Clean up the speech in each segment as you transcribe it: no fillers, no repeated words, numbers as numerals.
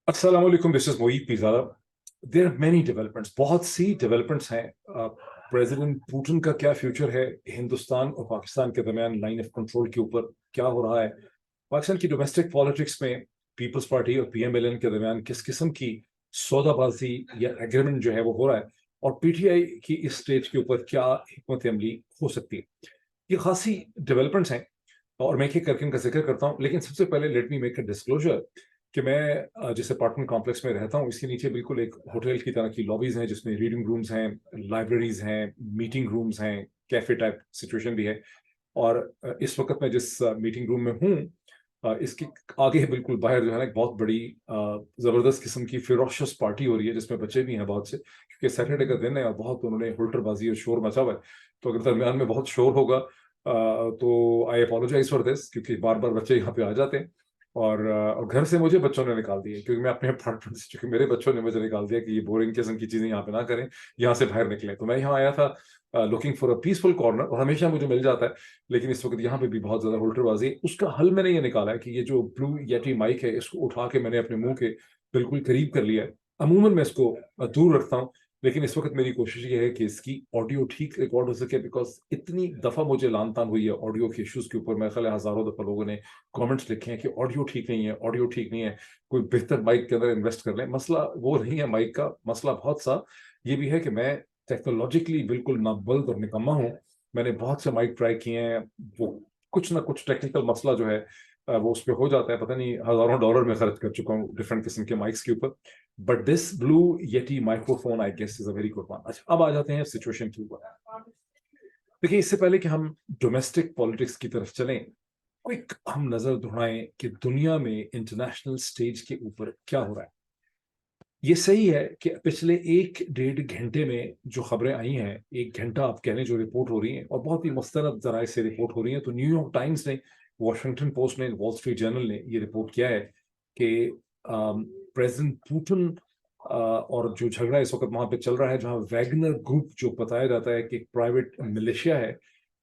अस्सलाम वालेकुम, this is Moeed Pirzada. There are many developments, बहुत सी डेवलपमेंट्स हैं। प्रेसिडेंट पुतिन का क्या फ्यूचर है, हिंदुस्तान और पाकिस्तान के दरमियान लाइन ऑफ कंट्रोल के ऊपर क्या हो रहा है, पाकिस्तान की डोमेस्टिक पॉलिटिक्स में पीपल्स पार्टी और पीएमएलएन के दरमियान किस किस्म की सौदाबाजी या एग्रीमेंट जो है वो हो रहा है, और पीटीआई की इस स्टेज के ऊपर क्या हिकमत अमली हो सकती है। ये खासी डेवलपमेंट्स हैं और मैं एक एक करके इनका जिक्र करता हूँ। लेकिन सबसे पहले let me make a disclosure कि मैं जिस अपार्टमेंट कॉम्प्लेक्स में रहता हूँ, इसके नीचे बिल्कुल एक होटल की तरह की लॉबीज हैं, जिसमें रीडिंग रूम्स हैं, लाइब्रेरीज हैं, मीटिंग रूम्स हैं, कैफे टाइप सिचुएशन भी है। और इस वक्त मैं जिस मीटिंग रूम में हूँ, इसके आगे बिल्कुल बाहर जो है ना, एक बहुत बड़ी जबरदस्त किस्म की फिरोशियस पार्टी हो रही है, जिसमें बच्चे भी हैं बहुत से, क्योंकि सैटरडे का दिन है और बहुत उन्होंने हुल्टरबाजी और शोर मचा हुआ है। तो अगर दरमियान में बहुत शोर होगा तो आई अपोलोजाइज फॉर दिस, क्योंकि बार बार बच्चे यहाँ पे आ जाते हैं। और घर से मुझे बच्चों ने निकाल दिया, क्योंकि मैं अपने अपार्टमेंट से, क्योंकि मेरे बच्चों ने मुझे निकाल दिया कि ये बोरिंग किस्म की चीजें यहाँ पे ना करें, यहाँ से बाहर निकलें। तो मैं यहाँ आया था looking for a peaceful corner, और हमेशा मुझे मिल जाता है, लेकिन इस वक्त यहाँ पे भी बहुत ज्यादा हुल्टरबाजी है। उसका हल मैंने ये निकाला है कि ये जो ब्लू येटी माइक है, इसको उठा के मैंने अपने मुंह के बिल्कुल करीब कर लिया है। अमूमन मैं इसको दूर रखता हूँ, लेकिन इस वक्त मेरी कोशिश ये है कि इसकी ऑडियो ठीक रिकॉर्ड हो सके, बिकॉज इतनी दफा मुझे लान तान हुई है ऑडियो के इश्यूज के ऊपर। मेरे ख्याल है हजारों दफा लोगों ने कमेंट्स लिखे हैं कि ऑडियो ठीक नहीं है, ऑडियो ठीक नहीं है, कोई बेहतर माइक के अंदर इन्वेस्ट कर लें। मसला वो नहीं है माइक का, मसला बहुत सा ये भी है कि मैं टेक्नोलॉजिकली बिल्कुल नाबल्द और निकम्मा हूँ। मैंने बहुत से माइक ट्राई किए हैं, वो कुछ ना कुछ टेक्निकल मसला जो है वो उस पर हो जाता है। पता नहीं हजारों डॉलर में खर्च कर चुका हूँ डिफरेंट किस्म के माइक्स के ऊपर, but this Blue Yeti microphone I guess is a very good one. अच्छा, अब आ जाते हैं सिचुएशन के ऊपर। देखिए, इससे पहले कि हम डोमेस्टिक पॉलिटिक्स की तरफ चलें, क्विक हम नजर दौड़ाएं कि दुनिया में इंटरनेशनल स्टेज के ऊपर क्या हो रहा है। ये सही है कि पिछले एक डेढ़ घंटे में जो खबरें आई हैं, एक घंटा आप कह लें, जो रिपोर्ट हो रही हैं और बहुत ही मुस्तनद जराए से रिपोर्ट हो रही हैं, तो न्यूयॉर्क टाइम्स ने, वॉशिंगटन पोस्ट ने, वॉल स्ट्रीट जर्नल ने ये रिपोर्ट किया है कि प्रेसिडेंट पुतिन और जो झगड़ा इस वक्त वहां पे चल रहा है, जहां वैगनर ग्रुप जो बताया जाता है कि एक प्राइवेट मिलिशिया है,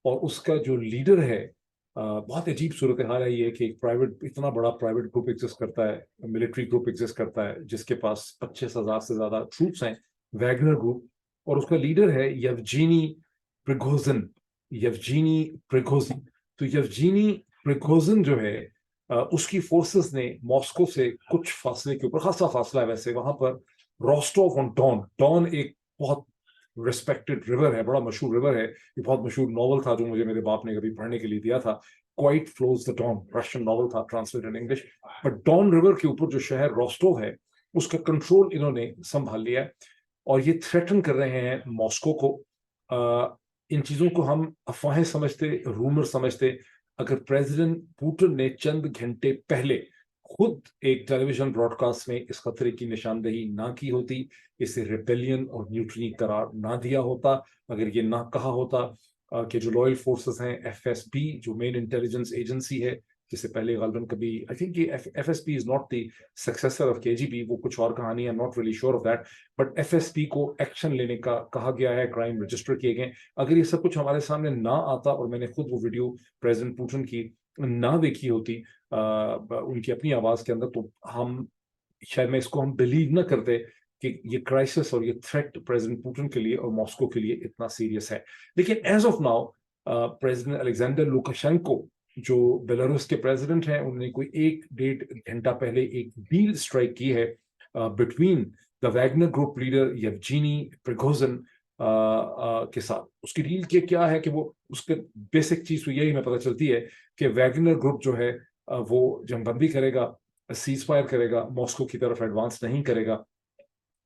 और उसका जो लीडर है, बहुत अजीब सूरत हाल है ये कि एक प्राइवेट, इतना बड़ा प्राइवेट ग्रुप एग्जिस्ट करता है, मिलिट्री ग्रुप एग्जिस्ट करता है, जिसके पास 25,000 से ज्यादा ट्रूप्स हैं, वैगनर ग्रुप, और उसका लीडर है यवजीनी प्रिगोजिन। यवजीनी प्रिगोजिन, तो यवजीनी प्रिगोजिन जो है, उसकी फोर्सेस ने मॉस्को से कुछ फासले के ऊपर, खासा फासला है वैसे वहां पर, रोस्टोव ऑन डॉन, डॉन एक बहुत रिस्पेक्टेड रिवर है, बड़ा मशहूर रिवर है। ये बहुत मशहूर नॉवल था जो मुझे मेरे बाप ने कभी पढ़ने के लिए दिया था, quiet flows the Don, Russian novel था, translated in English. But Don river के ऊपर जो शहर रोस्टोव है, उसका कंट्रोल इन्होंने संभाल लिया है, और ये थ्रेटन कर रहे हैं मॉस्को को। इन चीजों को हम अफवाहें समझते, रूमर समझते। अगर प्रेसिडेंट पुतिन ने चंद घंटे पहले खुद एक टेलीविजन ब्रॉडकास्ट में इस खतरे की निशानदेही ना की होती, इसे रिबेलियन और न्यूट्रनी करार ना दिया होता, अगर ये ना कहा होता कि जो लॉयल फोर्सेस हैं, एफएसबी जो मेन इंटेलिजेंस एजेंसी है, जिसे पहले गालबन कभी, आई थिंक ये FSB is not the successor of KGB, वो कुछ और कहानी है, not really sure of that, but FSB को एक्शन लेने का कहा गया है, क्राइम रजिस्टर किए गए। अगर ये सब कुछ हमारे सामने ना आता और मैंने खुद वो वीडियो प्रेसिडेंट पुतिन की ना देखी होती उनकी अपनी आवाज के अंदर, तो हम शायद, मैं इसको हम बिलीव ना करते कि ये क्राइसिस और ये थ्रेट प्रेसिडेंट पुतिन के लिए और मॉस्को के लिए इतना सीरियस है। लेकिन as of now president Alexander Lukashenko, जो बेलारूस के प्रेसिडेंट हैं, उन्होंने कोई एक डेढ़ घंटा पहले एक डील स्ट्राइक की है between the Wagner group leader Yevgeny Prigozhin के साथ। उसकी डील के क्या है कि वो, उसके बेसिक चीज तो यही हमें पता चलती है कि वैगनर ग्रुप जो है वो जंगबंदी करेगा, सीज फायर करेगा, मॉस्को की तरफ एडवांस नहीं करेगा,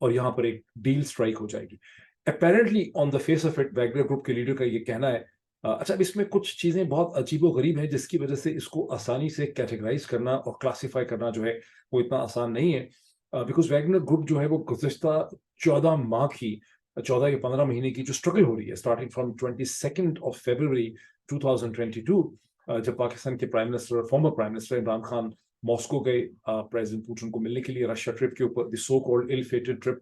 और यहाँ पर एक डील स्ट्राइक हो जाएगी। Apparently on the face of it Wagner group के लीडर का ये कहना है। अच्छा, इसमें कुछ चीजें बहुत अजीबो गरीब हैं, जिसकी वजह से इसको आसानी से कैटेगराइज करना और क्लासिफाई करना जो है वो इतना आसान नहीं है। बिकॉज वैगनर ग्रुप जो है वो गुज़िश्ता 14 माह की, 14 या 15 महीने की जो स्ट्रगल हो रही है, स्टार्टिंग फ्रॉम 22 फरवरी 2022, जब पाकिस्तान के prime minister, former prime minister Imran Khan Moscow गए प्रेसिडेंट पुतिन को मिलने के लिए, रशिया ट्रिप के ऊपर, the so called ill fated trip,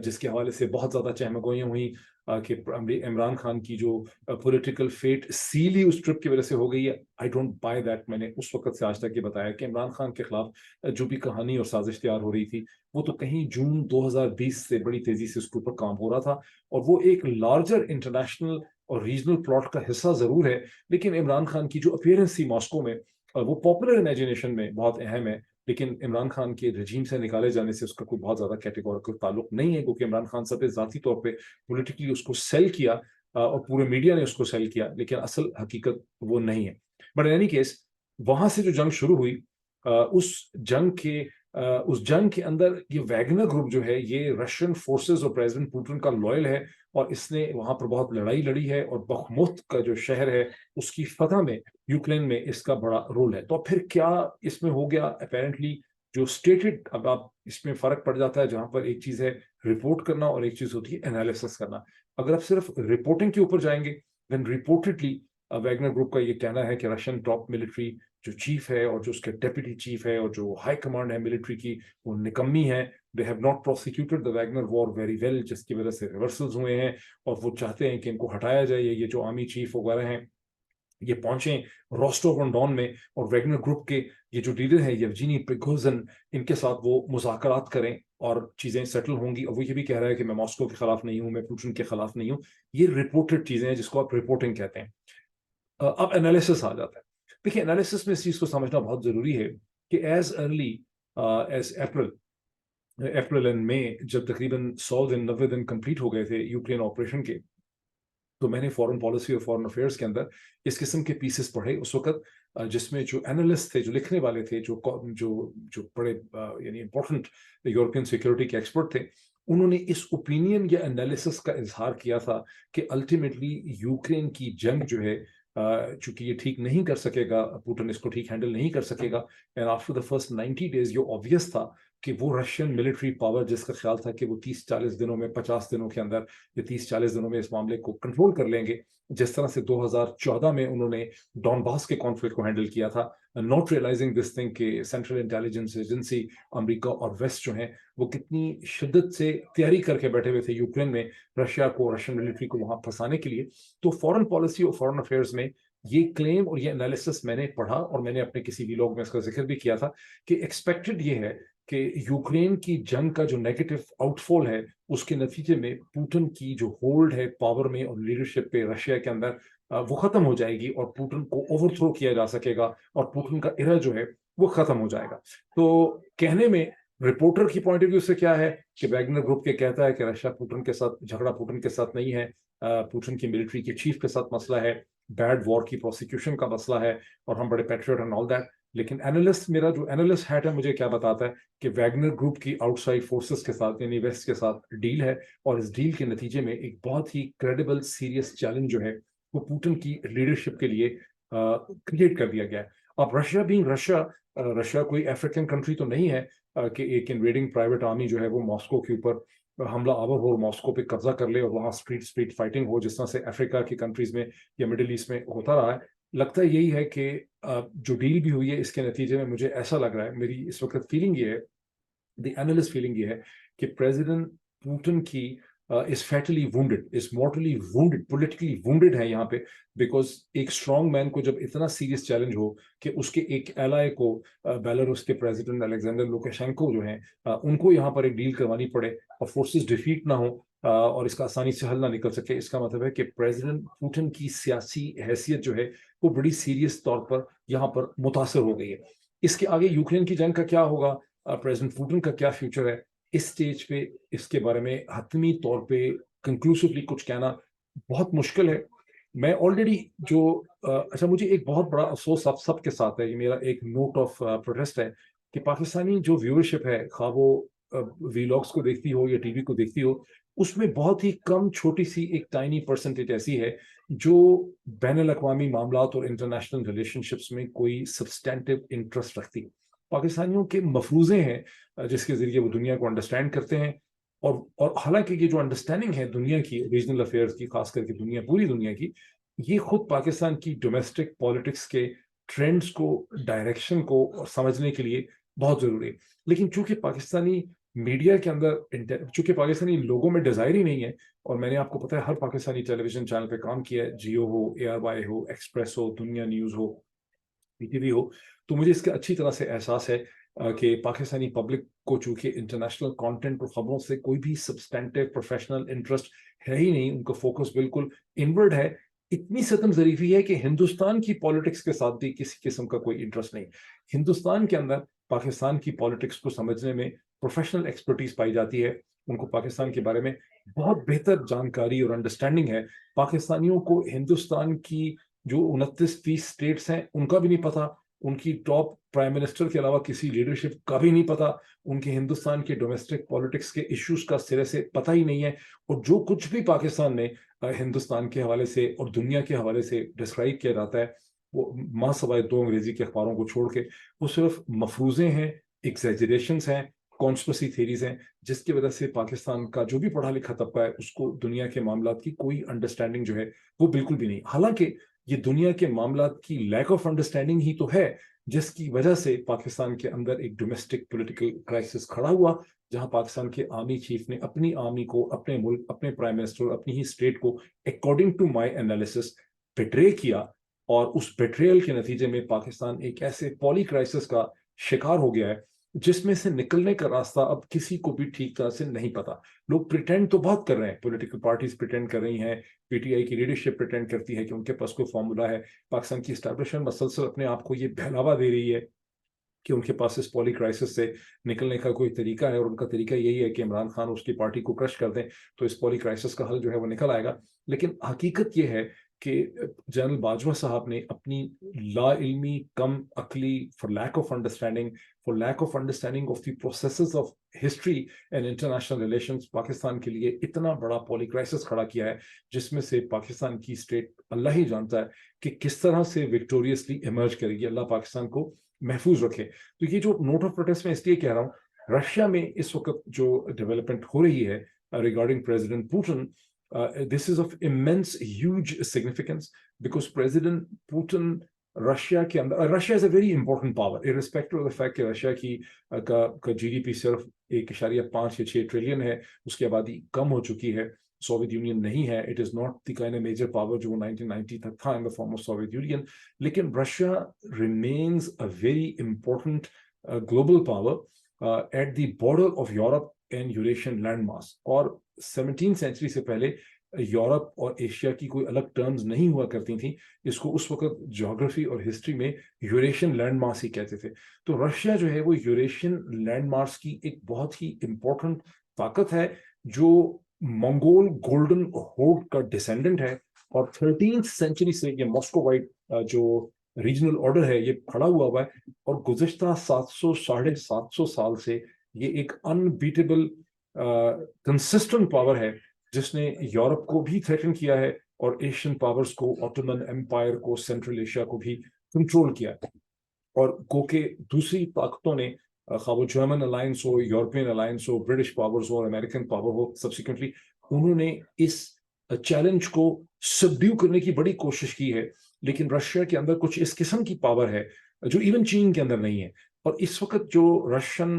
जिसके हवाले से बहुत ज्यादा चहमगोइयां हुई, کہ عمران خان کی جو پولیٹیکل فیٹ سیل ہی اس ٹرپ کی وجہ سے ہو گئی ہے. I don't buy that. میں نے اس وقت سے آج تک یہ بتایا کہ عمران خان کے خلاف جو بھی کہانی اور سازش تیار ہو رہی تھی وہ تو کہیں جون 2020 سے بڑی تیزی سے اس کے اوپر کام ہو رہا تھا, اور وہ ایک لارجر انٹرنیشنل اور ریجنل پلاٹ کا حصہ ضرور ہے, لیکن عمران خان کی جو اپیئرنس تھی ماسکو میں وہ پاپولر امیجنیشن میں بہت اہم ہے, لیکن عمران خان کے رجیم سے نکالے جانے سے اس کا کوئی بہت زیادہ کیٹیگوریکل تعلق نہیں ہے, کیونکہ عمران خان صاحب نے ذاتی طور پہ پولیٹیکلی اس کو سیل کیا اور پورے میڈیا نے اس کو سیل کیا, لیکن اصل حقیقت وہ نہیں ہے. بٹ ان اینی کیس وہاں سے جو جنگ شروع ہوئی, اس جنگ کے اندر یہ ویگنر گروپ جو ہے یہ رشین فورسز اور پریزیڈنٹ پوٹن کا لوئل ہے, اور اس نے وہاں پر بہت لڑائی لڑی ہے, اور بخموت کا جو شہر ہے اس کی فتح میں یوکرین میں اس کا بڑا رول ہے. تو پھر کیا اس میں ہو گیا؟ اپیرنٹلی جو اسٹیٹڈ, اب آپ اس میں فرق پڑ جاتا ہے جہاں پر ایک چیز ہے رپورٹ کرنا اور ایک چیز ہوتی ہے انالیسس کرنا. اگر آپ صرف رپورٹنگ کے اوپر جائیں گے دین رپورٹڈلی ویگنر گروپ کا یہ کہنا ہے کہ رشین ٹاپ ملٹری جو چیف ہے اور جو اس کے ڈیپٹی چیف ہے اور جو ہائی کمانڈ ہے ملٹری کی وہ نکمی ہے. They have not prosecuted the Wagner war very well, جس کی وجہ سے ریورسلز ہوئے ہیں, اور وہ چاہتے ہیں کہ ان کو ہٹایا جائے. یہ جو آرمی چیف وغیرہ ہیں یہ پہنچیں روسٹوف آن ڈون میں, اور ویگنر گروپ کے یہ جو لیڈر ہیں یوجینی پریگوزن, ان کے ساتھ وہ مذاکرات کریں اور چیزیں سیٹل ہوں گی. اور وہ یہ بھی کہہ رہا ہے کہ میں ماسکو کے خلاف نہیں ہوں, میں پوٹن کے خلاف نہیں ہوں. یہ رپورٹڈ چیزیں ہیں جس کو آپ رپورٹنگ کہتے ہیں. اب انالیسس آ جاتا ہے. دیکھیں انالیسس میں اس چیز کو سمجھنا بہت ضروری ہے کہ as early as April and May, جب تقریباً 100 دن کمپلیٹ ہو گئے تھے یوکرین آپریشن کے, تو میں نے فارن پالیسی اور فارن افیئرس کے اندر اس قسم کے پیسز پڑھے اس وقت, جس میں جو اینالسٹ تھے, جو لکھنے والے تھے, جو بڑے یعنی امپورٹنٹ یورپین سیکورٹی کے ایکسپرٹ تھے, انہوں نے اس اوپینین یا انالیسس کا اظہار کیا تھا کہ الٹیمیٹلی یوکرین کی جنگ جو ہے چونکہ یہ ٹھیک نہیں کر سکے گا, پوٹن اس کو ٹھیک ہینڈل نہیں کر سکے گا, and after the first 90 days یہ obvious تھا کہ وہ رشین ملٹری پاور جس کا خیال تھا کہ وہ 30-40 دنوں میں 50 دنوں کے اندر یا 30-40 دنوں میں اس معاملے کو کنٹرول کر لیں گے, جس طرح سے 2014 میں انہوں نے ڈون باس کے کانفلکٹ کو ہینڈل کیا تھا, ناٹ ریئلائزنگ دس تھنگ کہ سینٹرل انٹیلیجنس ایجنسی امریکہ اور ویسٹ جو ہیں وہ کتنی شدت سے تیاری کر کے بیٹھے ہوئے تھے یوکرین میں رشیا کو, رشین ملٹری کو وہاں پھنسانے کے لیے. تو فارن پالیسی اور فارن افیئرس میں یہ کلیم اور یہ انالیسس میں نے پڑھا, اور میں نے اپنے کسی بھی لوگ میں اس کا ذکر بھی کیا تھا کہ ایکسپیکٹڈ یہ ہے کہ یوکرین کی جنگ کا جو نیگیٹو آؤٹ فال ہے اس کے نتیجے میں پوٹن کی جو ہولڈ ہے پاور میں اور لیڈرشپ پہ رشیا کے اندر وہ ختم ہو جائے گی, اور پوٹن کو اوور تھرو کیا جا سکے گا, اور پوٹن کا ایرا جو ہے وہ ختم ہو جائے گا. تو کہنے میں رپورٹر کی پوائنٹ آف ویو سے کیا ہے کہ ویگنر گروپ کے کہتا ہے کہ رشیا پوٹن کے ساتھ جھگڑا پوٹن کے ساتھ نہیں ہے, پوٹن کی ملٹری کے چیف کے ساتھ مسئلہ ہے, بیڈ وار کی پروسیکیوشن کا مسئلہ ہے, اور ہم بڑے پیٹریوٹ اینڈ آل دیٹ. لیکن اینالسٹ, میرا جو اینالسٹ ہیٹ ہے مجھے کیا بتاتا ہے کہ ویگنر گروپ کی آؤٹ سائڈ فورسز کے ساتھ یعنی ویسٹ کے ساتھ ڈیل ہے, اور اس ڈیل کے نتیجے میں ایک بہت ہی کریڈیبل سیریس چیلنج جو ہے وہ پوٹن کی لیڈرشپ کے لیے کریٹ کر دیا گیا ہے. اب رشیا بینگ رشیا کوئی افریقن کنٹری تو نہیں ہے کہ ایک انویڈنگ پرائیویٹ آرمی جو ہے وہ ماسکو کے اوپر حملہ آور ہو, ماسکو پہ قبضہ کر لے اور وہاں اسٹریٹ فائٹنگ ہو, جس طرح سے افریقہ کی کنٹریز میں یا مڈل ایسٹ میں ہوتا رہا ہے. لگتا یہی ہے کہ جو ڈیل بھی ہوئی ہے اس کے نتیجے میں مجھے ایسا لگ رہا ہے, میری اس وقت فیلنگ یہ ہے, دی اینالسٹ فیلنگ یہ ہے کہ پریزیڈنٹ پوٹن کی is fatally wounded, is mortally wounded, politically wounded ہے یہاں پہ, بیکاز ایک اسٹرانگ مین کو جب اتنا سیریس چیلنج ہو کہ اس کے ایک ایلائے کو بیلاروس کے پریزیڈنٹ الیگزینڈر لوکاشینکو جو ہیں ان کو یہاں پر ایک ڈیل کروانی پڑے اور فورسز ڈیفیٹ نہ ہو اور اس کا آسانی سے حل نہ نکل سکے, اس کا مطلب ہے کہ پریزیڈنٹ پوٹن کی سیاسی حیثیت جو ہے وہ بڑی سیریس طور پر یہاں پر متاثر ہو گئی ہے. اس کے آگے یوکرین کی جنگ کا کیا ہوگا, پریزیڈنٹ پوٹن کا کیا فیوچر ہے, اس سٹیج پہ اس کے بارے میں حتمی طور پہ کنکلوسیولی کچھ کہنا بہت مشکل ہے. میں آلریڈی اچھا مجھے ایک بہت بڑا افسوس آپ سب کے ساتھ ہے, یہ میرا ایک نوٹ آف پروٹیسٹ ہے کہ پاکستانی جو ویورشپ ہے, خواہ وہ ویلاگس کو دیکھتی ہو یا ٹی وی کو دیکھتی ہو, اس میں بہت ہی کم چھوٹی سی ایک ٹائنی پرسنٹیج ایسی ہے جو بین الاقوامی معاملات اور انٹرنیشنل ریلیشن شپس میں کوئی سبسٹینٹیو انٹرسٹ رکھتی ہے. پاکستانیوں کے مفروضے ہیں جس کے ذریعے وہ دنیا کو انڈرسٹینڈ کرتے ہیں, اور حالانکہ یہ جو انڈرسٹینڈنگ ہے دنیا کی ریجنل افیئرز کی, خاص کر کے پوری دنیا کی, یہ خود پاکستان کی ڈومیسٹک پالیٹکس کے ٹرینڈز کو, ڈائریکشن کو سمجھنے کے لیے بہت ضروری ہے. لیکن چونکہ پاکستانی मीडिया के अंदर, चूंकि पाकिस्तानी लोगों में डिजायर ही नहीं है, और मैंने आपको पता है हर पाकिस्तानी टेलीविजन चैनल पे काम किया है, जियो हो, ARY हो, एक्सप्रेस हो, दुनिया न्यूज हो, PTV हो, तो मुझे इसका अच्छी तरह से एहसास है कि पाकिस्तानी पब्लिक को चूंकि इंटरनेशनल कंटेंट और खबरों से कोई भी सब्सटेंटिव प्रोफेशनल इंटरेस्ट है ही नहीं, उनका फोकस बिल्कुल इनवर्ड है। इतनी सतम जरीफी है कि हिंदुस्तान की पॉलिटिक्स के साथ भी किसी किस्म का कोई इंटरेस्ट नहीं। हिंदुस्तान के अंदर पाकिस्तान की पॉलिटिक्स को समझने में प्रोफेशनल एक्सपर्टीज पाई जाती है, उनको पाकिस्तान के बारे में बहुत बेहतर जानकारी और अंडरस्टैंडिंग है। पाकिस्तानियों को हिंदुस्तान की जो 29-30 स्टेट्स हैं उनका भी नहीं पता, उनकी टॉप प्राइम मिनिस्टर के अलावा किसी लीडरशिप का भी नहीं पता, उनके हिंदुस्तान के डोमेस्टिक पॉलिटिक्स के इश्यूज का सिरे से पता ही नहीं है। और जो कुछ भी पाकिस्तान में हिंदुस्तान के हवाले से और दुनिया के हवाले से डिस्क्राइब किया जाता है, वो माँ सवाए 2 अंग्रेजी के अखबारों को छोड़ के वो सिर्फ मफरूजे हैं, एग्जैजरेशंस हैं, कॉन्स्पिरेसी थीरीज हैं, जिसकी वजह से पाकिस्तान का जो भी पढ़ा लिखा तबका है उसको दुनिया के मामलात की कोई अंडरस्टैंडिंग जो है वो बिल्कुल भी नहीं। हालांकि ये दुनिया के मामलात की लैक ऑफ अंडरस्टैंडिंग ही तो है जिसकी वजह से पाकिस्तान के अंदर एक डोमेस्टिक पॉलिटिकल क्राइसिस खड़ा हुआ, जहां पाकिस्तान के आर्मी चीफ ने अपनी आर्मी को, अपने मुल्क, अपने प्राइम मिनिस्टर, अपनी ही स्टेट को according to my analysis betray किया। और उस बिट्रेयल के नतीजे में पाकिस्तान एक ऐसे पॉली क्राइसिस का शिकार हो गया है जिसमें से निकलने का रास्ता अब किसी को भी ठीक तरह से नहीं पता। लोग प्रिटेंड तो बहुत कर रहे हैं, पॉलिटिकल पार्टीज प्रिटेंड कर रही हैं, PTI की लीडरशिप प्रिटेंड करती है कि उनके पास कोई फॉर्मूला है, पाकिस्तान की एस्टैब्लिशमेंट मसलसल अपने आप को ये बहलावा दे रही है कि उनके पास इस पॉली क्राइसिस से निकलने का कोई तरीका है, और उनका तरीका यही है कि इमरान खान उसकी पार्टी को क्रश कर दें तो इस पॉली क्राइसिस का हल जो है वो निकल आएगा। लेकिन हकीकत ये है कि जनरल बाजवा साहब ने अपनी ला इल्मी, कम अकली, for lack of understanding of the processes of history and international relations, Pakistan के लिए इतना बड़ा पॉली क्राइसिस खड़ा किया है जिसमें से पाकिस्तान की स्टेट अल्लाह ही जानता है कि किस तरह से विक्टोरियसली इमर्ज करेगी। अल्लाह पाकिस्तान को महफूज रखे। तो ये जो नोट ऑफ प्रोटेस्ट में इसलिए कह रहा हूँ, रशिया में इस वक्त जो डेवलपमेंट हो रही है regarding president Putin, this is of immense huge significance because President Putin Russia के अंदर, Russia is a very important power irrespective of the fact कि रशिया की का GDP सिर्फ 1.5 या 6 ट्रिलियन है, उसकी आबादी कम हो चुकी है, सोवियत यूनियन नहीं है, it is not the kind of major power जो 1990 तक था in the form of Soviet Union. लेकिन Russia remains a very important global power at the border of Europe and Eurasian land mass. और 17th century से पहले Europe और Asia की कोई अलग टर्म्स नहीं हुआ करती थी, इसको उस वक्त ज्योग्राफी और हिस्ट्री में यूरेशियन लैंड मास ही कहते थे। तो रशिया जो है वो यूरेशियन लैंड मास की एक बहुत ही इंपॉर्टेंट ताकत है जो मंगोल गोल्डन होर्ड का डिसेंडेंट है। और 13th सेंचुरी से ये मॉस्कोवाइट जो रीजनल ऑर्डर है ये खड़ा हुआ है, और गुज़िश्ता 700-750 साल से ये एक अनबीटेबल कंसिस्टेंट पावर है जिसने यूरोप को भी थ्रेटन किया है और एशियन पावर्स को, ऑटोमन एम्पायर को, सेंट्रल एशिया को भी कंट्रोल किया है। और गो के दूसरी ताकतों ने, खा वो जर्मन अलायंस हो, यूरोपियन अलायंस हो, ब्रिटिश पावर्स हो, अमेरिकन पावर हो, सब्सिक्वेंटली उन्होंने इस चैलेंज को सबड्यू करने की बड़ी कोशिश की है। लेकिन रशिया के अंदर कुछ इस किस्म की पावर है जो इवन चीन के अंदर नहीं है। और इस वक्त जो रशियन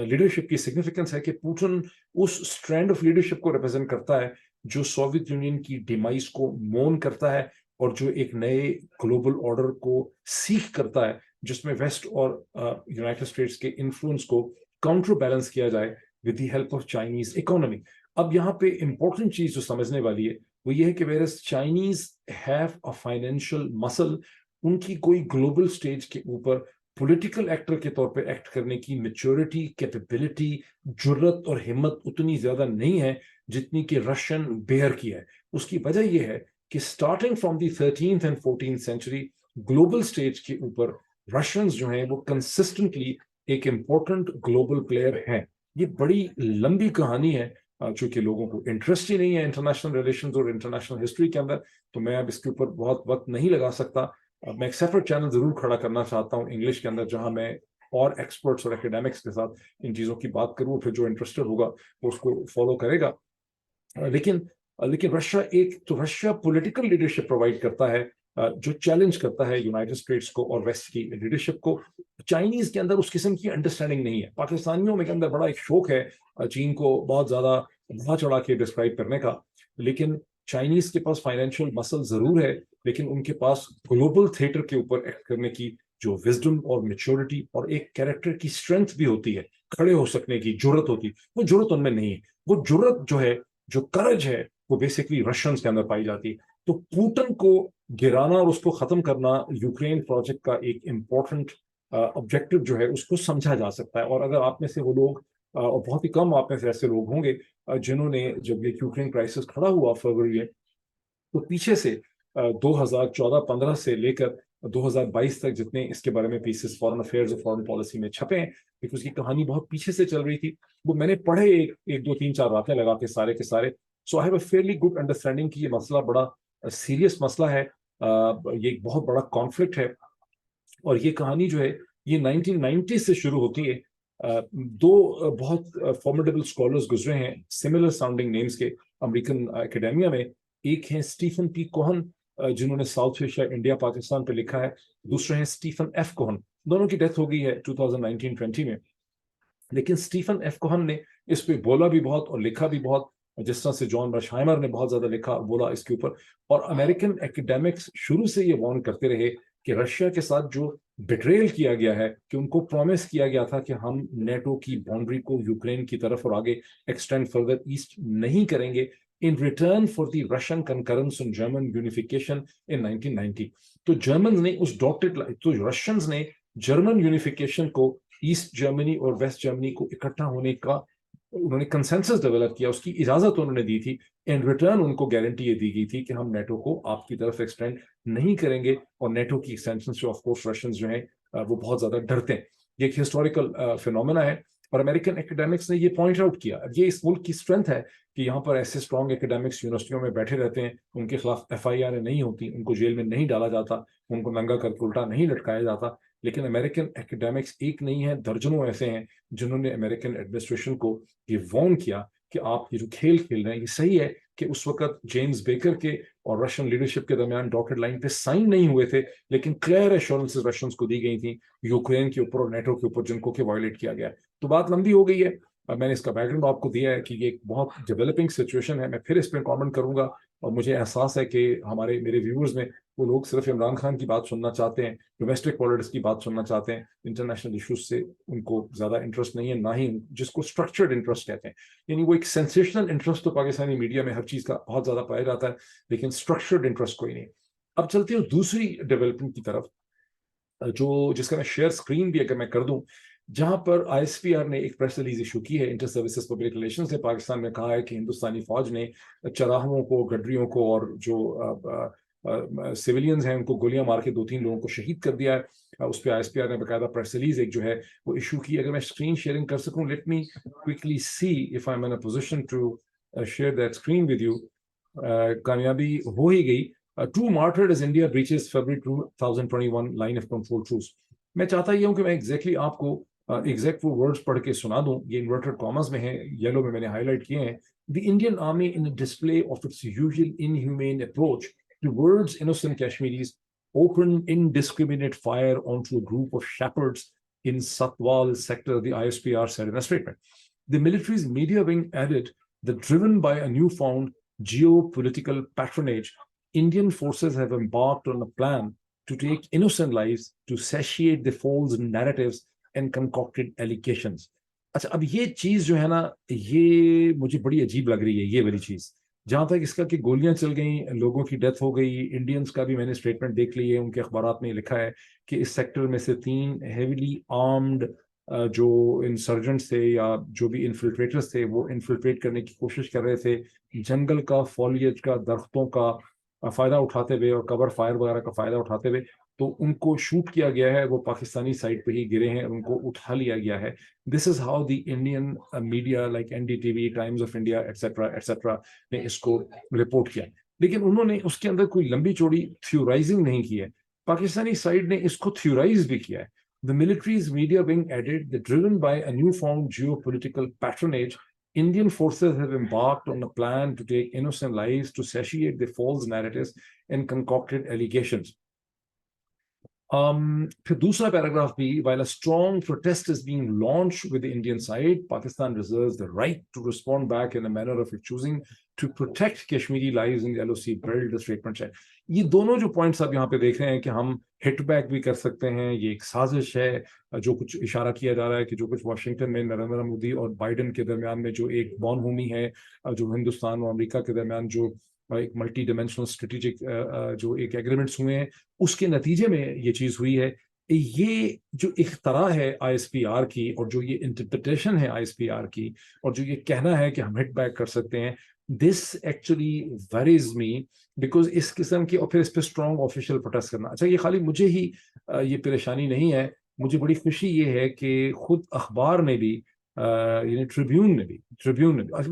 लीडरशिप की सिग्निफिकेंस है कि पुतिन उस स्ट्रैंड ऑफ लीडरशिप को रिप्रेजेंट करता है जो सोवियत यूनियन की डिमाइस को मोन करता है और जो एक नए ग्लोबल ऑर्डर को सीख करता है जिसमें वेस्ट और यूनाइटेड स्टेट्स के इन्फ्लुएंस को काउंटर बैलेंस किया जाए with the help of Chinese economy. अब यहाँ पे इंपॉर्टेंट चीज जो समझने वाली है वो ये है कि whereas Chinese have a financial muscle, उनकी कोई ग्लोबल स्टेज के ऊपर पॉलिटिकल एक्टर के तौर पे एक्ट करने की मैच्योरिटी, कैपेबिलिटी, जुर्रत और हिम्मत उतनी ज्यादा नहीं है जितनी कि रशियन बेयर की है। उसकी वजह यह है कि starting from the 13th and 14th century global stage के ऊपर रशियंस जो हैं वो कंसिस्टेंटली एक इंपॉर्टेंट ग्लोबल प्लेयर हैं। ये बड़ी लंबी कहानी है, चूंकि लोगों को इंटरेस्ट ही नहीं है इंटरनेशनल रिलेशंस और इंटरनेशनल हिस्ट्री के अंदर, तो मैं अब इसके ऊपर बहुत वक्त नहीं लगा सकता। मैं एक सेपरेट चैनल जरूर खड़ा करना चाहता हूँ इंग्लिश के अंदर, जहां मैं और एक्सपर्ट्स और एकेडमिक्स के साथ इन चीज़ों की बात करूँ, फिर जो इंटरेस्टेड होगा वो उसको फॉलो करेगा। लेकिन लेकिन रशिया पॉलिटिकल लीडरशिप प्रोवाइड करता है जो चैलेंज करता है यूनाइटेड स्टेट्स को और वेस्ट की लीडरशिप को। चाइनीज के अंदर उस किस्म की अंडरस्टैंडिंग नहीं है। पाकिस्तानियों में के अंदर बड़ा एक शौक है चीन को बहुत ज्यादा बढ़ा चढ़ा के डिस्क्राइब करने का, लेकिन चाइनीज के पास फाइनेंशियल मसल जरूर है, लेकिन उनके पास ग्लोबल थिएटर के ऊपर एक्ट करने की जो विजडम और मेच्योरिटी और एक कैरेक्टर की स्ट्रेंथ भी होती है, खड़े हो सकने की जुर्रत होती है, वो जुर्रत उनमें नहीं है। वो जुर्रत जो है, जो करज है, वो बेसिकली रशियंस के अंदर पाई जाती है। तो पुतिन को गिराना और उसको खत्म करना यूक्रेन प्रोजेक्ट का एक इम्पोर्टेंट ऑब्जेक्टिव जो है, उसको समझा जा सकता है। और अगर आप में से वो लोग और बहुत ही कम आप में से ऐसे लोग होंगे जिन्होंने, जब ये यूक्रेन क्राइसिस खड़ा हुआ फरवरी में, तो पीछे से 2014-15 से लेकर 2022 तक जितने इसके बारे में पीसेस फॉरेन अफेयर्स और फॉरेन पॉलिसी में छपे हैं, क्योंकि उसकी कहानी बहुत पीछे से चल रही थी, वो मैंने पढ़े एक दो तीन चार रातें लगा के सारे के सारे। So I have a fairly good understanding कि ये मसला बड़ा सीरियस मसला है, ये एक बहुत बड़ा कॉन्फ्लिक्ट है। और ये कहानी जो है, ये 1990 से शुरू होती है। दो बहुत फॉर्मिडेबल स्कॉलर्स गुजरे हैं सिमिलर साउंडिंग नेम्स के अमेरिकन एकेडेमिया में। एक हैं स्टीफन पी कोहन, जिन्होंने साउथ एशिया इंडिया पाकिस्तान पे लिखा है। दूसरे हैं स्टीफन एफ कोहन, दोनों की डेथ हो गई है 2019-20 में। लेकिन स्टीफन एफ कोहन ने इस पे बोला भी बहुत और लिखा भी बहुत, जिस तरह से जॉन रशहाइमर ने बहुत ज्यादा लिखा बोला इसके ऊपर। और अमेरिकन एकेडेमिक्स शुरू से ये वार्न करते रहे कि रशिया के साथ जो बिट्रेल किया गया है, कि उनको प्रॉमिस किया गया था कि हम नेटो की बाउंड्री को यूक्रेन की तरफ और आगे एक्सटेंड फर्दर ईस्ट नहीं करेंगे, in return for the Russian concurrence on German unification in 1990। तो जर्मन ने उस डॉटेड, तो रशियंस ने जर्मन यूनिफिकेशन को, ईस्ट जर्मनी और वेस्ट जर्मनी को इकट्ठा होने का उन्होंने कंसेंसस डेवलप किया, उसकी इजाजत उन्होंने दी थी। इन रिटर्न उनको गारंटी ये दी गई थी कि हम नेटो को आपकी तरफ एक्सटेंड नहीं करेंगे, और नेटो की एक्सटेंशन से ऑफ कोर्स रशियंस जो है वो बहुत ज्यादा डरते हैं। ये एक हिस्टोरिकल फिनोमेना है, और अमेरिकन एकेडेमिक्स ने ये पॉइंट आउट किया। ये इस मुल्क की स्ट्रेंथ है कि यहाँ पर ऐसे स्ट्रॉन्ग एकेडेमिक्स यूनिवर्सिटियों में बैठे रहते हैं, उनके खिलाफ FIR नहीं होती, उनको जेल में नहीं डाला जाता, उनको नंगा करके उल्टा नहीं लटकाया जाता। लेकिन अमेरिकन एकेडेमिक्स एक नहीं है, दर्जनों ऐसे हैं जिन्होंने अमेरिकन एडमिनिस्ट्रेशन को ये वार्न किया कि आप ये जो खेल खेल रहे हैं, ये सही है कि उस वक्त जेम्स बेकर के और रशियन लीडरशिप के दरमियान डॉटेड लाइन पे साइन नहीं हुए थे, लेकिन क्लियर एश्योरेंसेस रशियंस को दी गई थी यूक्रेन के ऊपर और नेटो के ऊपर, जिनको कि वायलेट किया गया। तो बात लंबी हो गई है, मैंने इसका बैकग्राउंड आपको दिया है कि ये एक बहुत डेवलपिंग सिचुएशन है। मैं फिर इस पर कमेंट करूंगा, और मुझे एहसास है कि मेरे व्यूअर्स में वो लोग सिर्फ इमरान खान की बात सुनना चाहते हैं, डोमेस्टिक पॉलिटिक्स की बात सुनना चाहते हैं, इंटरनेशनल इश्यूज से उनको ज्यादा इंटरेस्ट नहीं है, ना ही जिसको स्ट्रक्चर्ड इंटरेस्ट कहते हैं। यानी वो एक सेंसेशनल इंटरेस्ट तो पाकिस्तानी मीडिया में हर चीज का बहुत ज्यादा पाया जाता है, लेकिन स्ट्रक्चर्ड इंटरेस्ट कोई नहीं। अब चलते हैं दूसरी डेवलपमेंट की तरफ, जो जिसका मैं शेयर स्क्रीन भी अगर मैं कर दूं, जहां पर ISPR ने एक प्रेस रिलीज इशू की है, इंटर सर्विसेज पब्लिक रिलेशंस ने पाकिस्तान में कहा है कि हिंदुस्तानी फौज ने चराहों को, गडरियों को और जो सिविलियंस हैं उनको गोलियां मार के 2-3 लोगों को शहीद कर दिया है। उस पर ISPR ने बकायदा प्रेस रिलीज एक जो है वो इशू की। अगर मैं स्क्रीन शेयरिंग कर सकूं, let me quickly see if I am in a position to share that screen with you. कामयाबी हो ही गई। Two martyred as India breaches February 2021 line of control truce। मैं चाहता ही हूं कि मैं एग्जैक्टली आपको एग्जैक्ट वो वर्ड्स पढ़ के सुना दूं। ये इन्वर्टेड कॉमर्स में है, येलो में मैंने हाईलाइट किए हैं। The Indian army in a display of its usual inhumane approach towards innocent Kashmiris opened indiscriminate fire onto a group of shepherds in Satwal sector, the ISPR said in a statement. The military's media wing added that driven by a newfound geopolitical patronage, Indian forces have embarked on a plan to take innocent lives to satiate the false narratives and concocted allegations। अच्छा, अब ये चीज जो है ना, ये मुझे बड़ी अजीब लग रही है, ये वाली चीज। जहां तक इसका कि गोलियां चल गई, लोगों की डेथ हो गई, इंडियंस का भी मैंने स्टेटमेंट देख ली है, उनके अखबारात में लिखा है कि इस सेक्टर में से 3 हेवीली आर्म्ड जो इंसर्जेंट्स थे या जो भी इन्फिल्ट्रेटर्स थे, वो इन्फिल्ट्रेट करने की कोशिश कर रहे थे, जंगल का, फॉलिएज का, दरख्तों का फायदा उठाते हुए और कवर फायर वगैरह का फायदा उठाते हुए, तो उनको शूट किया गया है। वो पाकिस्तानी साइड पे ही गिरे हैं, उनको उठा लिया गया है। This is how the Indian media like NDTV, times of India etcetera ने इसको रिपोर्ट किया। लेकिन उन्होंने उसके अंदर कोई लंबी चौड़ी थ्योराइजिंग नहीं की है, पाकिस्तानी साइड ने इसको थ्योराइज भी किया है। The military's media wing added that driven by a newfound geopolitical patronage, Indian forces have embarked on a plan to take innocent lives, to satiate the false narratives and concocted allegations. फिर दूसरा paragraph भी, while a strong protest is being launched with the Indian side, Pakistan reserves the right to respond back in a manner of its choosing to protect Kashmiri lives in the LOC build, the statement है. ये दोनों जो points आप यहाँ पे देख रहे हैं कि हम हिट बैक भी कर सकते हैं, ये एक साजिश है, जो कुछ इशारा किया जा रहा है कि जो कुछ वाशिंगटन में नरेंद्र मोदी और बाइडेन के दरमियान में जो एक बॉनभूमि है, जो हिंदुस्तान और अमेरिका के दरमियान जो एक मल्टी डिमेंशनल स्ट्रेटेजिक जो एक एग्रीमेंट्स हुए हैं, उसके नतीजे में ये चीज हुई है. ये जो इख्तरा है ISPR की और जो ये इंटरप्रिटेशन है ISPR की और जो ये कहना है कि हम हिट बैक कर सकते हैं, this actually worries me, because इस किस्म की, और फिर इस पर स्ट्रॉन्ग ऑफिशियल प्रोटेस्ट करना. अच्छा, ये खाली मुझे ही ये परेशानी नहीं है, मुझे बड़ी खुशी ये है कि खुद अखबार ने भी यानी ट्रिब्यून ने भी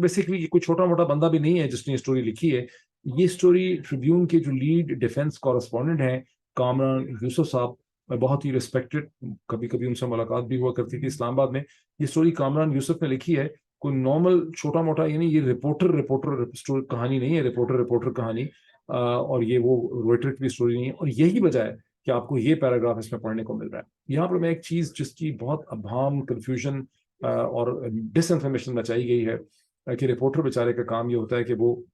बेसिकली ये कोई छोटा मोटा बंदा भी नहीं है जिसने ये स्टोरी लिखी है. ये स्टोरी ट्रिब्यून के जो लीड डिफेंस कॉरेस्पॉन्डेंट हैं कामरान यूसुफ साहब, बहुत ही रिस्पेक्टेड, कभी कभी उनसे मुलाकात भी हुआ करती थी इस्लामाबाद में. ये स्टोरी कामरान यूसुफ ने लिखी है, कोई नॉर्मल छोटा मोटा यानी ये रिपोर्टर स्टोरी कहानी नहीं है, रिपोर्टर कहानी, और ये वो रोइटर्स की स्टोरी नहीं है. और यही वजह है कि आपको ये पैराग्राफ इसमें पढ़ने को मिल रहा है. यहाँ पर मैं एक चीज जिसकी बहुत अभाम, कंफ्यूजन और डिसइंफॉर्मेशन मचाई गई है कि रिपोर्टर बेचारे का काम ये होता है कि वो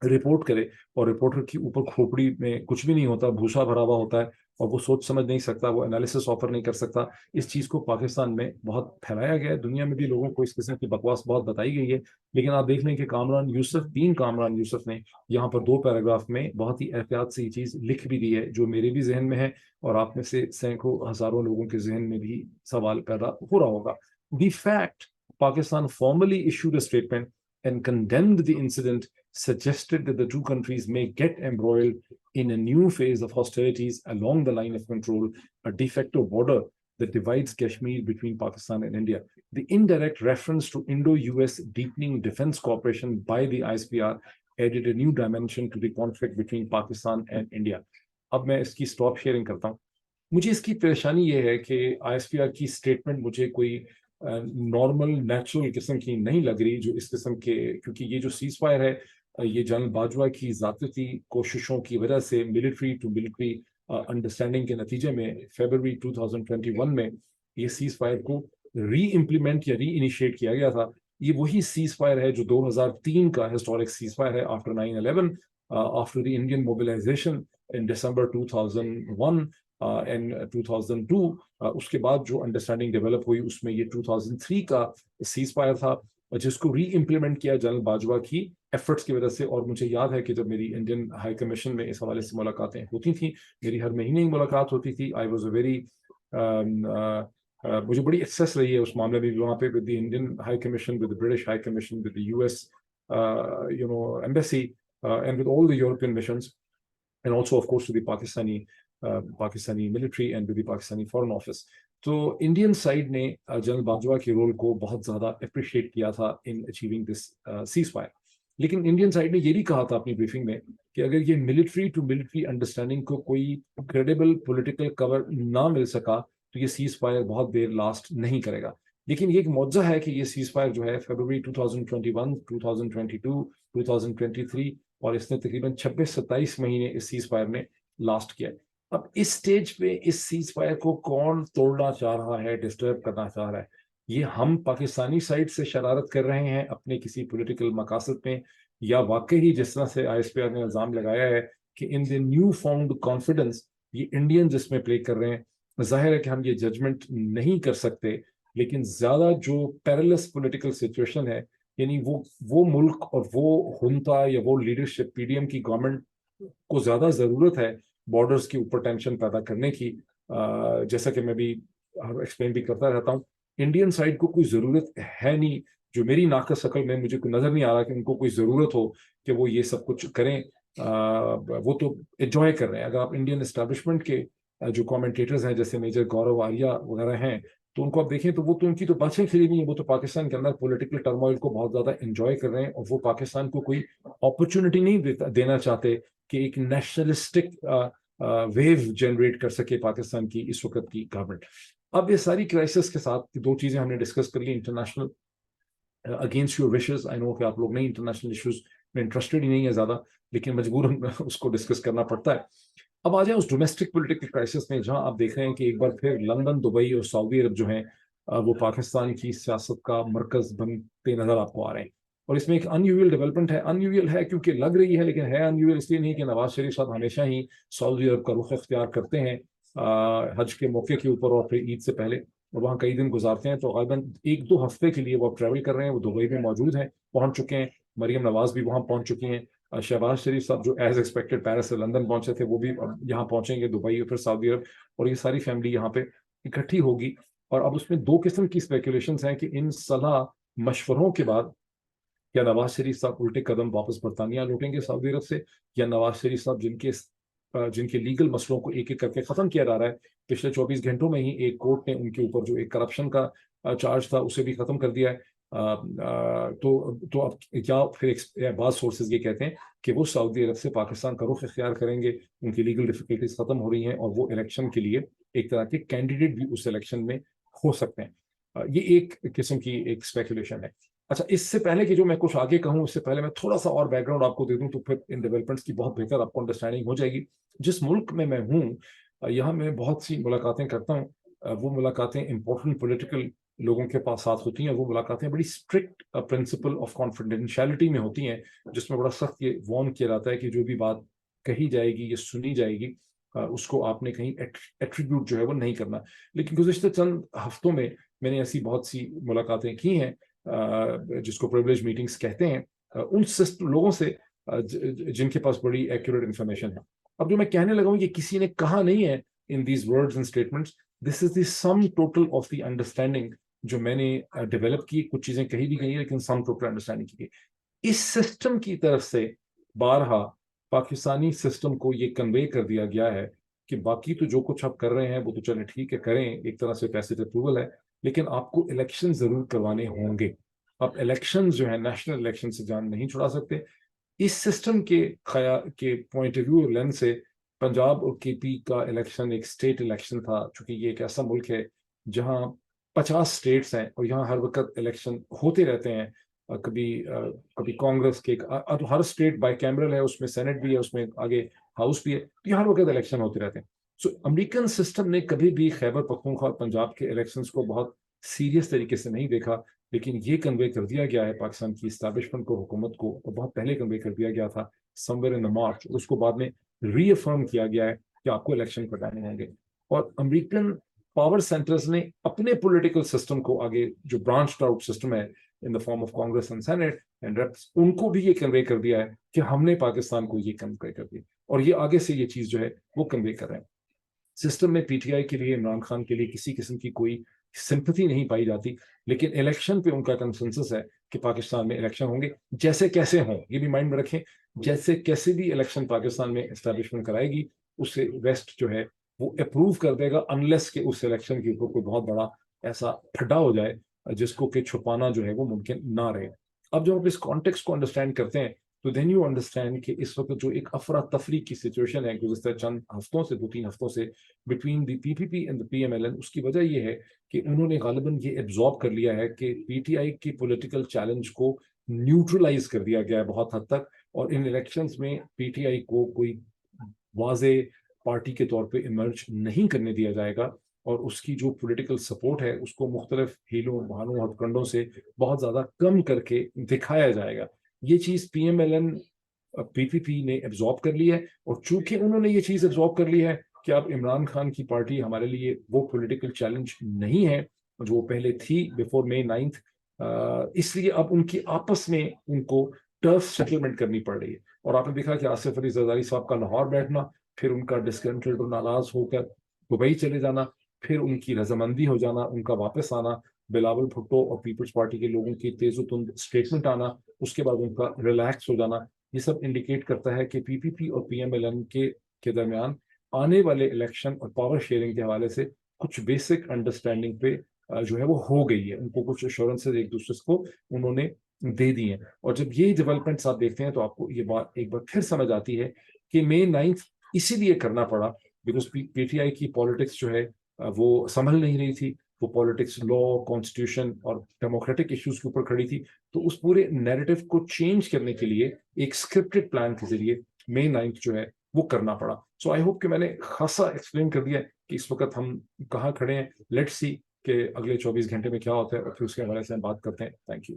रिपोर्ट करे और रिपोर्टर की ऊपर खोपड़ी में कुछ भी नहीं होता, भूसा भरा हुआ होता है और वो सोच समझ नहीं सकता, वो एनालिसिस ऑफर नहीं कर सकता. इस चीज को पाकिस्तान में बहुत फैलाया गया है, दुनिया में भी लोगों को इस किस्म की बकवास बहुत बताई गई है. लेकिन आप देख लें कि कामरान यूसुफ ने यहाँ पर 2 पैराग्राफ में बहुत ही एहतियात से ये चीज लिख भी दी है, जो मेरे भी जहन में है और आप में से सैकड़ों हजारों लोगों के जहन में भी सवाल पैदा हो रहा होगा. The fact Pakistan formally issued a statement and condemned the incident suggested that the two countries may get embroiled in a new phase of hostilities along the line of control, a de facto border that divides Kashmir between Pakistan and India. The indirect reference to Indo-US deepening defense cooperation by the ISPR added a new dimension to the conflict between Pakistan and India. अब मैं इसकी stop sharing करता हूँ. मुझे इसकी परेशानी ये है कि ISPR की स्टेटमेंट मुझे कोई नॉर्मल नेचुरल किस्म की नहीं लग रही, जो इस किस्म के, क्योंकि ये जो सीज फायर है ये जनरल बाजवा की ज़ाती कोशिशों की वजह से मिलिट्री टू मिलिट्री अंडरस्टैंडिंग के नतीजे में फरवरी 2021 में ये सीज फायर को री इम्प्लीमेंट या री इनिशिएट किया गया था. ये वही सीज फायर है जो 2003 का हिस्टोरिक सीज फायर है after 9/11, after the Indian mobilisation in December 2001 and 2002. उसके बाद जो अंडरस्टैंडिंग डेवलप हुई उसमें ये 2003 का सीज फायर था, जिसको री इम्प्लीमेंट किया जनरल बाजवा की एफर्ट्स की वजह से. और मुझे याद है कि जब मेरी इंडियन हाई कमीशन में इस हवाले से मुलाकातें होती थी, मेरी हर महीने ही मुलाकात होती थी. आई वॉज अ वेरी मुझे बड़ी एक्सेस रही है उस मामले में वहाँ पे, with the Indian high commission, with the British high commission, with the US embassy, and with all the European missions, and also of course to the Pakistani military and with the Pakistani foreign office. तो Indian side ने general Bajwa के role को बहुत ज़्यादा appreciate किया था in achieving this cease fire. लेकिन Indian side ने ये भी कहा था अपनी ब्रीफिंग में कि अगर ये मिलिट्री टू मिलिट्री अंडरस्टैंडिंग को कोई क्रेडिबल पॉलिटिकल कवर ना मिल सका तो ये सीज फायर बहुत देर लास्ट नहीं करेगा. लेकिन ये एक मौजज़ा है कि ये सीज फायर जो है फरवरी 2021, 2022, 2023 और इसने तकरीबन 26-27 महीने इस सीज फायर ने लास्ट किया. अब इस स्टेज पे इस सीज फायर को कौन तोड़ना चाह रहा है, डिस्टर्ब करना चाह रहा है? ये हम पाकिस्तानी साइड से शरारत कर रहे हैं अपने किसी पॉलिटिकल मकासद में, या वाकई जिस तरह से ISPR ने इल्ज़ाम लगाया है कि in the new found confidence ये इंडियन जिसमें प्ले कर रहे हैं. जाहिर है कि हम ये जजमेंट नहीं कर सकते, लेकिन ज़्यादा जो पैरेलस पॉलिटिकल सिचुएशन है, यानी वो मुल्क और वो हुंता या वो लीडरशिप PDM की गवर्नमेंट को ज़्यादा ज़रूरत है बॉर्डर्स के ऊपर टेंशन पैदा करने की. जैसा कि मैं भी एक्सप्लेन भी करता रहता हूँ, इंडियन साइड को कोई ज़रूरत है नहीं, जो मेरी नाकस अकल में मुझे नज़र नहीं आ रहा कि उनको कोई ज़रूरत हो कि वो ये सब कुछ करें. वो तो एंजॉय कर रहे हैं. अगर आप इंडियन एस्टैब्लिशमेंट के जो कमेंटेटर्स हैं जैसे मेजर गौरव आर्या वगैरह हैं, तो उनको आप देखें तो वो तो उनकी तो बातें खिली नहीं है, वो तो पाकिस्तान के अंदर पॉलिटिकल टर्मोइल को बहुत ज़्यादा एंजॉय कर रहे हैं और वो पाकिस्तान को कोई अपॉर्चुनिटी नहीं देना चाहते कि एक नेशनलिस्टिक वेव जनरेट कर सके पाकिस्तान की इस वक्त की गवर्नमेंट. अब ये सारी क्राइसिस के साथ 2 चीज़ें हमने डिस्कस कर ली, international against your wishes. I know कि आप लोग नहीं इंटरनेशनल इश्यूज में इंटरेस्टेड ही नहीं है ज़्यादा, लेकिन मजबूरन उसको डिस्कस करना पड़ता है। अब आ जाए उस डोमेस्टिक पॉलिटिकल क्राइसिस में, जहां आप देख रहे हैं कि एक बार फिर लंदन, दुबई और सऊदी अरब जो हैं वो पाकिस्तान की सियासत का मरकज बनते नजर आपको आ रहे हैं। और इसमें एक अनयूजुअल डेवलपमेंट है। अनयूजुअल है क्योंकि लग रही है, लेकिन है अनयूजुअल इसलिए नहीं कि नवाज शरीफ साहब हमेशा ही सऊदी अरब का रुख इख्तियार करते हैं हज के मौके के ऊपर और फिर ईद से पहले, और वहाँ कई दिन गुजारते हैं। तो गालिबन 1-2 हफ्ते के लिए वो अब ट्रैवल कर रहे हैं, वो दुबई में मौजूद हैं, पहुंच चुके हैं। मरियम नवाज भी वहाँ पहुंच चुकी हैं। शहबाज शरीफ साहब जो एज एक्सपेक्टेड पेरिस से लंदन पहुंचे थे, वो भी अब यहाँ पहुंचेंगे, दुबई और फिर सऊदी अरब, और ये सारी फैमिली यहाँ पे इकट्ठी होगी। और अब उसमें 2 किस्म की स्पेकुलेशंस हैं कि इन सलाह मशवरों के बाद क्या नवाज शरीफ साहब उल्टे कदम वापस बरतानिया लौटेंगे सऊदी अरब से, या नवाज शरीफ साहब जिनके लीगल मसलों को एक एक करके खत्म किया जा रहा है। पिछले 24 घंटों में ही एक कोर्ट ने उनके ऊपर जो एक करप्शन का चार्ज था उसे भी खत्म कर दिया है। तो अब क्या फिर बाद सोर्सेज ये कहते हैं कि वो सऊदी अरब से पाकिस्तान का रुख इख्तियार करेंगे, उनकी लीगल डिफिकल्टीज खत्म हो रही हैं और वो इलेक्शन के लिए एक तरह के कैंडिडेट भी उस इलेक्शन में हो सकते हैं। ये एक किस्म की एक स्पेकुलेशन है। अच्छा, इससे पहले कि जो मैं कुछ आगे कहूँ, इससे पहले मैं थोड़ा सा और बैकग्राउंड आपको दे दूं, तो फिर इन डेवलपमेंट्स की बहुत बेहतर आपको अंडरस्टैंडिंग हो जाएगी। जिस मुल्क में मैं हूँ, यहाँ मैं बहुत सी मुलाकातें करता हूँ। वो मुलाकातें इंपॉर्टेंट पॉलिटिकल लोगों के पास साथ होती हैं। वो मुलाकातें बड़ी स्ट्रिक्ट प्रिंसिपल ऑफ कॉन्फिडेंशियलिटी में होती हैं, जिसमें बड़ा सख्त ये वार्न किया जाता है कि जो भी बात कही जाएगी या सुनी जाएगी उसको आपने कहीं एट्रीब्यूट जो है वो नहीं करना। लेकिन गुज़िश्ता चंद हफ्तों में मैंने ऐसी बहुत सी मुलाकातें की हैं जिसको प्रिविलेज मीटिंग्स कहते हैं, उन लोगों से जिनके पास बड़ी एक्यूरेट इंफॉर्मेशन है। अब जो मैं कहने लगा हूँ, ये किसी ने कहा नहीं है in these words and statements, this is the sum total of the understanding जो मैंने डेवलप की। कुछ चीजें कही भी गई है, लेकिन सम टोटल अंडरस्टैंडिंग की गई। इस सिस्टम की तरफ से बारहा पाकिस्तानी सिस्टम को ये कन्वे कर दिया गया है कि बाकी तो जो कुछ आप कर रहे हैं वो तो चले ठीक है, करें, एक तरह से पैसे अप्रूवल है, लेकिन आपको इलेक्शन जरूर करवाने होंगे। आप इलेक्शन जो है नेशनल इलेक्शन से जान नहीं छुड़ा सकते। इस सिस्टम के पॉइंट ऑफ व्यू लेंस से पंजाब और केपी का इलेक्शन एक स्टेट इलेक्शन था, चूंकि ये एक ऐसा मुल्क है जहां 50 स्टेट्स हैं और यहाँ हर वक्त इलेक्शन होते रहते हैं। कभी कांग्रेस के हर स्टेट बाई कैमरल है, उसमें सेनेट भी है, उसमें आगे हाउस भी है, तो हर वक्त इलेक्शन होते रहते हैं। सो अमेरिकन सिस्टम ने कभी भी खैबर पख्तूनख्वा और पंजाब के इलेक्शंस को बहुत सीरियस तरीके से नहीं देखा, लेकिन ये कन्वे कर दिया गया है पाकिस्तान की इस्टेब्लिशमेंट को, हुकूमत को, और बहुत पहले कन्वे कर दिया गया था समवेयर इन द मार्च, उसको बाद में रीअफर्म किया गया है कि आपको इलेक्शन कराने होंगे। और अमेरिकन पावर सेंटर्स ने अपने पॉलिटिकल सिस्टम को आगे, जो ब्रांच आउट सिस्टम है in the form of Congress and Senate and reps, उनको भी ये कन्वे कर दिया है कि हमने पाकिस्तान को ये कन्वे कर दिया, और ये आगे से ये चीज जो है वो कन्वे कर रहे हैं। सिस्टम में पीटीआई के लिए, इमरान खान के लिए किसी किस्म की कोई सिंपैथी नहीं पाई जाती, लेकिन इलेक्शन पे उनका कंसेंसस है कि पाकिस्तान में इलेक्शन होंगे, जैसे कैसे हों, ये भी माइंड में रखें। जैसे कैसे भी इलेक्शन पाकिस्तान में एस्टैब्लिशमेंट कराएगी, उससे वेस्ट जो है वो अप्रूव कर देगा, अनलेस के उस इलेक्शन के ऊपर कोई बहुत बड़ा ऐसा फड्डा हो जाए जिसको कि छुपाना जो है वो मुमकिन ना रहे। अब जब आप इस कॉन्टेक्स्ट को अंडरस्टैंड करते हैं, तो देन यू अंडरस्टैंड कि इस वक्त जो एक अफरा तफरी की सिचुएशन है गुज़िश्ता चंद हफ्तों से, 2-3 हफ्तों से, between the PPP and the PMLN, उसकी वजह यह है कि उन्होंने गालिबन ये एब्जॉर्ब कर लिया है कि पीटीआई की पॉलिटिकल चैलेंज को न्यूट्रलाइज कर दिया गया है बहुत हद तक, और इन इलेक्शंस में पीटीआई को कोई वाजे पार्टी के तौर पे इमर्ज नहीं करने दिया जाएगा, और उसकी जो पॉलिटिकल सपोर्ट है उसको मुख्तलिफ हीलों, बहानों, हथकंडों से बहुत ज़्यादा कम करके दिखाया जाएगा। ये चीज़ पीएमएलएन पीपीपी ने एब्जॉर्ब कर ली है, और चूंकि उन्होंने ये चीज़ एब्जॉर्ब कर ली है कि अब इमरान खान की पार्टी हमारे लिए वो पॉलिटिकल चैलेंज नहीं है जो पहले थी बिफोर May 9th, इसलिए अब उनकी आपस में उनको टर्फ सेटलमेंट करनी पड़ रही है। और आपने देखा कि आसिफ अली जरदारी साहब का लाहौर बैठना, फिर उनका डिस्कंटेड और नाराज होकर दुबई चले जाना, फिर उनकी रजामंदी हो जाना, उनका वापस आना, बिलावल भुट्टो और पीपल्स पार्टी के लोगों की तेज़ोतुंद स्टेटमेंट आना, उसके बाद उनका रिलैक्स हो जाना, ये सब इंडिकेट करता है कि पीपीपी और पीएमएलएन के दरमियान आने वाले इलेक्शन और पावर शेयरिंग के हवाले से कुछ बेसिक अंडरस्टैंडिंग पे जो है वो हो गई है। उनको कुछ एश्योरेंसेज एक दूसरे को उन्होंने दे दी हैं। और जब ये डेवलपमेंट्स आप देखते हैं तो आपको ये बात एक बार फिर समझ आती है कि May 9th इसीलिए करना पड़ा बिकॉज पीटीआई की पॉलिटिक्स जो है वो संभल नहीं रही थी। وہ پالیٹکس، لا، کانسٹیٹیوشن اور ڈیموکریٹک ایشوز کے اوپر کھڑی تھی. تو اس پورے نیریٹو کو چینج کرنے کے لیے ایک اسکرپٹڈ پلان کے ذریعے May 9 جو ہے وہ کرنا پڑا. سو آئی ہوپ کہ میں نے خاصا ایکسپلین کر دیا کہ اس وقت ہم کہاں کھڑے ہیں. لیٹس سی کہ اگلے 24 گھنٹے میں کیا ہوتا ہے اور پھر اس کے حوالے سے ہم بات کرتے ہیں. Thank you.